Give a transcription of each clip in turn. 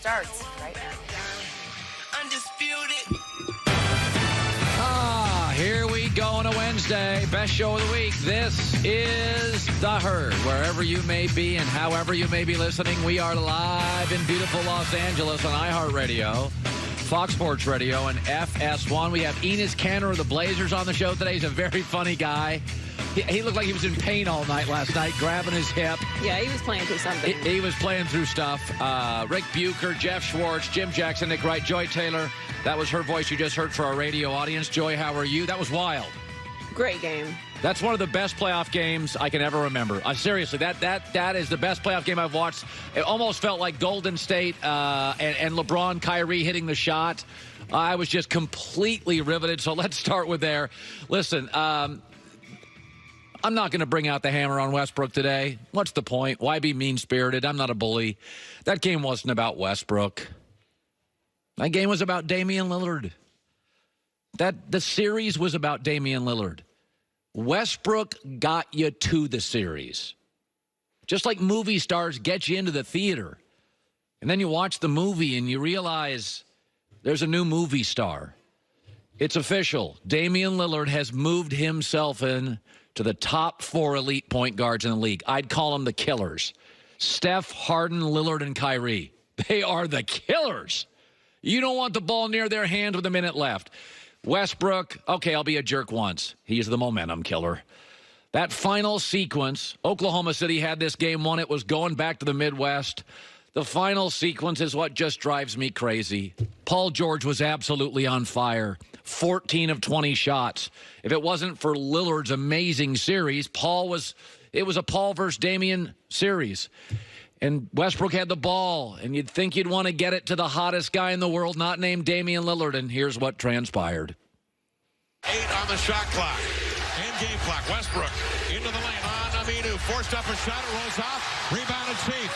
starts right now. Undisputed. Here we go on a Wednesday. Best show of the week. This is The Herd. Wherever you may be and however you may be listening, we are live in beautiful Los Angeles on iHeartRadio, Fox Sports Radio, and FS1. We have Enos Kanter of the Blazers on the show today. He's a very funny guy. He looked like he was in pain all night last night, grabbing his hip. Yeah, he was playing through something. He was playing through stuff. Rick Bucher, Jeff Schwartz, Jim Jackson, Nick Wright, Joy Taylor. That was her voice you just heard for our radio audience. Joy, how are you? That was wild. Great game. That's one of the best playoff games I can ever remember. Seriously, that is the best playoff game I've watched. It almost felt like Golden State and LeBron, Kyrie hitting the shot. I was just completely riveted, so let's start with there. Listen, I'm not going to bring out the hammer on Westbrook today. What's the point? Why be mean-spirited? I'm not a bully. That game wasn't about Westbrook. That game was about Damian Lillard. The series was about Damian Lillard. Westbrook got you to the series. Just like movie stars get you into the theater. And then you watch the movie and you realize there's a new movie star. It's official. Damian Lillard has moved himself in to the top 4 elite point guards in the league. I'd call them the killers. Steph, Harden, Lillard, and Kyrie. They are the killers. You don't want the ball near their hands with a minute left. Westbrook, okay, I'll be a jerk once. He's the momentum killer. That final sequence, Oklahoma City had this game won. It was going back to the Midwest. The final sequence is what just drives me crazy. Paul George was absolutely on fire. 14 of 20 shots. If it wasn't for Lillard's amazing series, it was a Paul versus Damian series. And Westbrook had the ball, and you'd think you'd want to get it to the hottest guy in the world, not named Damian Lillard, and here's what transpired. 8 on the shot clock. And game clock. Westbrook into the lane on Aminu. Forced up a shot. It rolls off. Rebounded safe.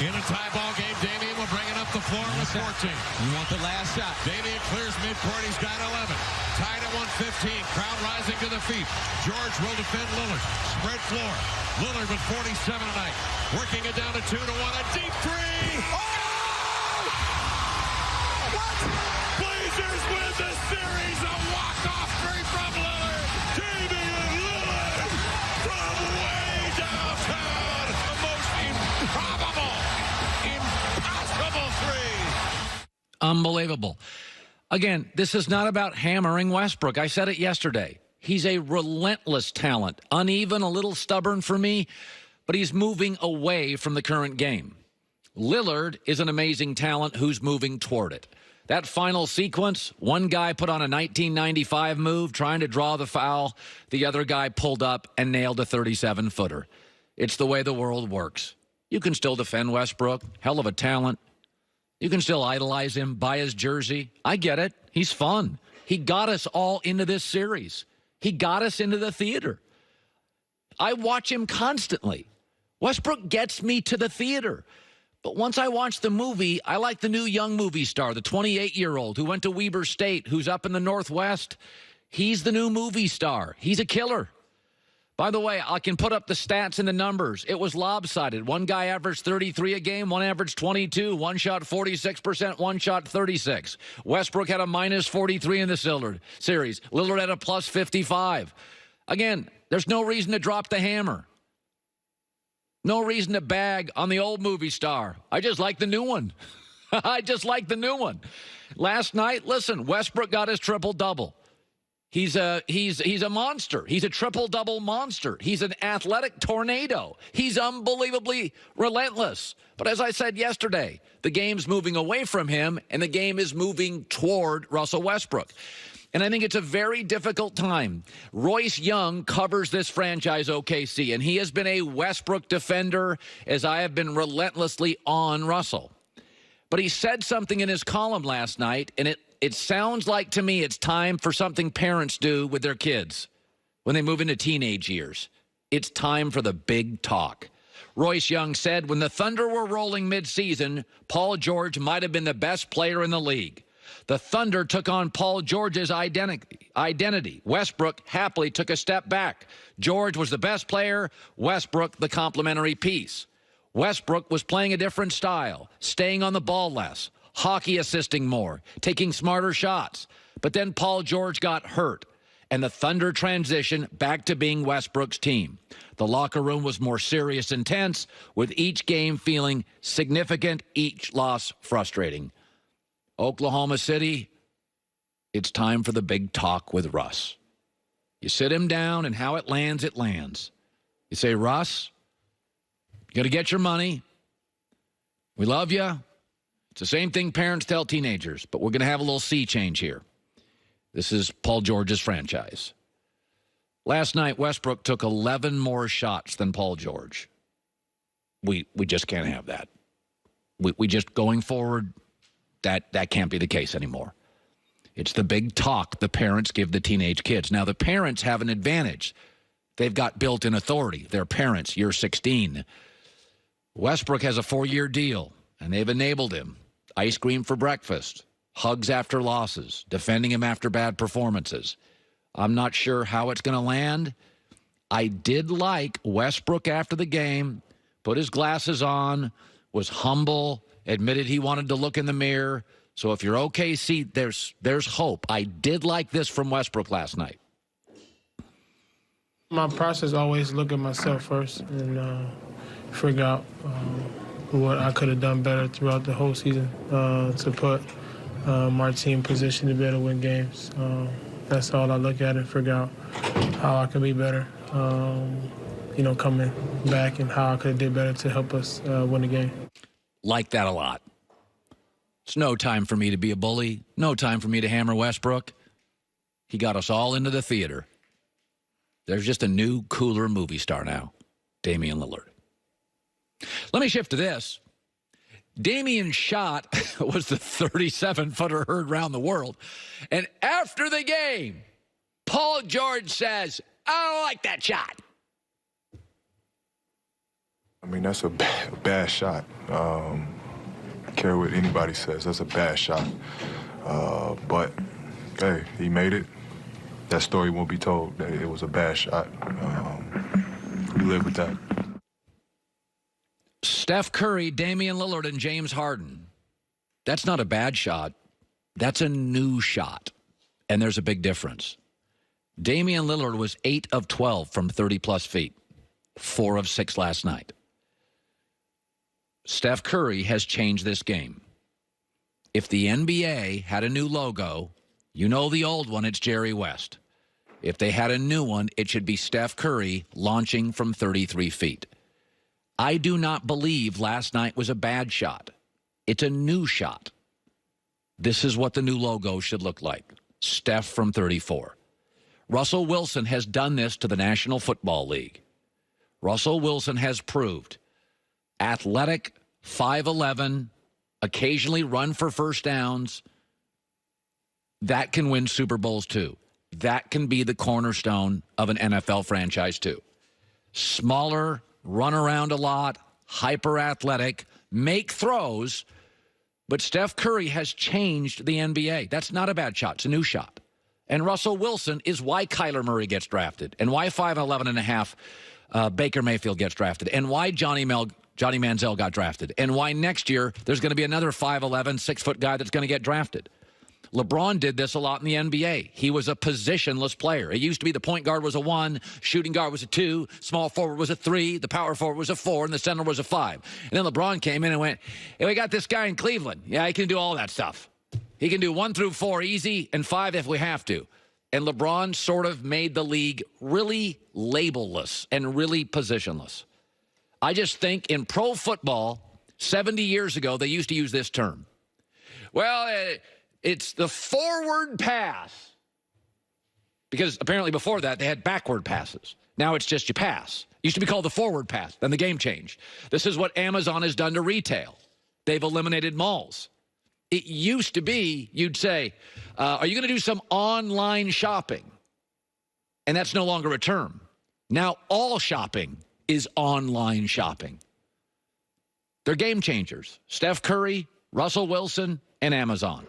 In a tie ball game, Damian will bring it up the floor with 14. You want the last shot. Damian clears midcourt. He's got 11. Tied at 115. Crowd rising to the feet. George will defend Lillard. Spread floor. Lillard with 47 tonight. Working it down to 2-1. A deep three. Oh! What? Blazers win the series. A walk-off three from Lillard. Damian Lillard from way downtown. The most impossible three. Unbelievable. Again, this is not about hammering Westbrook. I said it yesterday. He's a relentless talent. Uneven, a little stubborn for me, but he's moving away from the current game. Lillard is an amazing talent who's moving toward it. That final sequence, one guy put on a 1995 move trying to draw the foul. The other guy pulled up and nailed a 37-footer. It's the way the world works. You can still defend Westbrook. Hell of a talent. You can still idolize him, buy his jersey. I get it. He's fun. He got us all into this series. He got us into the theater. I watch him constantly. Westbrook gets me to the theater. But once I watch the movie, I like the new young movie star, the 28-year-old who went to Weber State, who's up in the Northwest. He's the new movie star. He's a killer. By the way, I can put up the stats and the numbers. It was lopsided. One guy averaged 33 a game, one averaged 22, one shot 46%, one shot 36. Westbrook had a minus 43 in the series. Lillard had a plus 55. Again, there's no reason to drop the hammer. No reason to bag on the old movie star. I just like the new one. I just like the new one. Last night, listen, Westbrook got his triple-double. He's a monster. He's a triple-double monster. He's an athletic tornado. He's unbelievably relentless. But as I said yesterday, the game's moving away from him, and the game is moving toward Russell Westbrook. And I think it's a very difficult time. Royce Young covers this franchise, OKC, and he has been a Westbrook defender as I have been relentlessly on Russell. But he said something in his column last night, and it sounds like to me it's time for something parents do with their kids when they move into teenage years. It's time for the big talk. Royce Young said, when the Thunder were rolling midseason, Paul George might have been the best player in the league. The Thunder took on Paul George's identity. Westbrook happily took a step back. George was the best player, Westbrook the complimentary piece. Westbrook was playing a different style, staying on the ball less, hockey assisting more, taking smarter shots. But then Paul George got hurt, and the Thunder transitioned back to being Westbrook's team. The locker room was more serious and tense, with each game feeling significant, each loss frustrating. Oklahoma City, it's time for the big talk with Russ. You sit him down, and how it lands, it lands. You say, Russ, you got to get your money. We love you. It's the same thing parents tell teenagers, but we're going to have a little sea change here. This is Paul George's franchise. Last night, Westbrook took 11 more shots than Paul George. We just can't have that. We just, going forward, that can't be the case anymore. It's the big talk the parents give the teenage kids. Now, the parents have an advantage. They've got built-in authority. They're parents. You're 16. Westbrook has a 4-year deal, and they've enabled him. Ice cream for breakfast, hugs after losses, defending him after bad performances. I'm not sure how it's going to land. I did like Westbrook after the game, put his glasses on, was humble, admitted he wanted to look in the mirror. So if you're OKC, there's hope. I did like this from Westbrook last night. My process always look at myself first and figure out what I could have done better throughout the whole season to put my team in position to be able to win games. That's all I look at and figure out how I can be better, coming back and how I could have did better to help us win the game. Like that a lot. It's no time for me to be a bully. No time for me to hammer Westbrook. He got us all into the theater. There's just a new, cooler movie star now, Damian Lillard. Let me shift to this. Damian's shot was the 37-footer heard around the world. And after the game, Paul George says, I don't like that shot. I mean, that's a bad shot. Care what anybody says, that's a bad shot. But, hey, he made it. That story won't be told. That it was a bad shot. We live with that. Steph Curry, Damian Lillard, and James Harden. That's not a bad shot. That's a new shot. And there's a big difference. Damian Lillard was 8 of 12 from 30-plus feet. 4 of 6 last night. Steph Curry has changed this game. If the NBA had a new logo, you know the old one, it's Jerry West. If they had a new one, it should be Steph Curry launching from 33 feet. I do not believe last night was a bad shot. It's a new shot. This is what the new logo should look like. Steph from 34. Russell Wilson has done this to the National Football League. Russell Wilson has proved athletic, 5'11", occasionally run for first downs. That can win Super Bowls too. That can be the cornerstone of an NFL franchise too. Smaller, run around a lot, hyper athletic, make throws, but Steph Curry has changed the NBA. That's not a bad shot. It's a new shot. And Russell Wilson is why Kyler Murray gets drafted and why 5'11 and a half Baker Mayfield gets drafted and why Johnny Manziel got drafted and why next year there's going to be another 5'11", 6-foot guy that's going to get drafted. LeBron did this a lot in the NBA. He was a positionless player. It used to be the point guard was a 1, shooting guard was a 2, small forward was a 3, the power forward was a 4, and the center was a 5. And then LeBron came in and went, hey, we got this guy in Cleveland. Yeah, he can do all that stuff. He can do 1 through 4 easy and 5 if we have to. And LeBron sort of made the league really labelless and really positionless. I just think in pro football, 70 years ago, they used to use this term. Well, it's the forward pass. Because apparently before that, they had backward passes. Now it's just you pass. It used to be called the forward pass. Then the game changed. This is what Amazon has done to retail. They've eliminated malls. It used to be, you'd say, are you going to do some online shopping? And that's no longer a term. Now all shopping is online shopping. They're game changers. Steph Curry, Russell Wilson, and Amazon.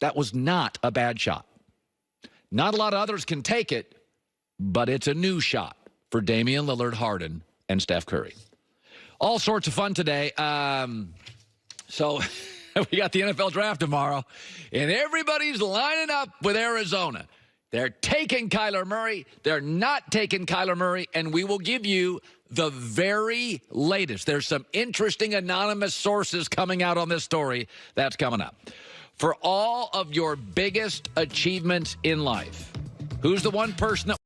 That was not a bad shot. Not a lot of others can take it, but it's a new shot for Damian Lillard, Harden, and Steph Curry. All sorts of fun today. So we got the NFL draft tomorrow, and everybody's lining up with Arizona. They're taking Kyler Murray. They're not taking Kyler Murray, and we will give you the very latest. There's some interesting anonymous sources coming out on this story. That's coming up. For all of your biggest achievements in life, who's the one person that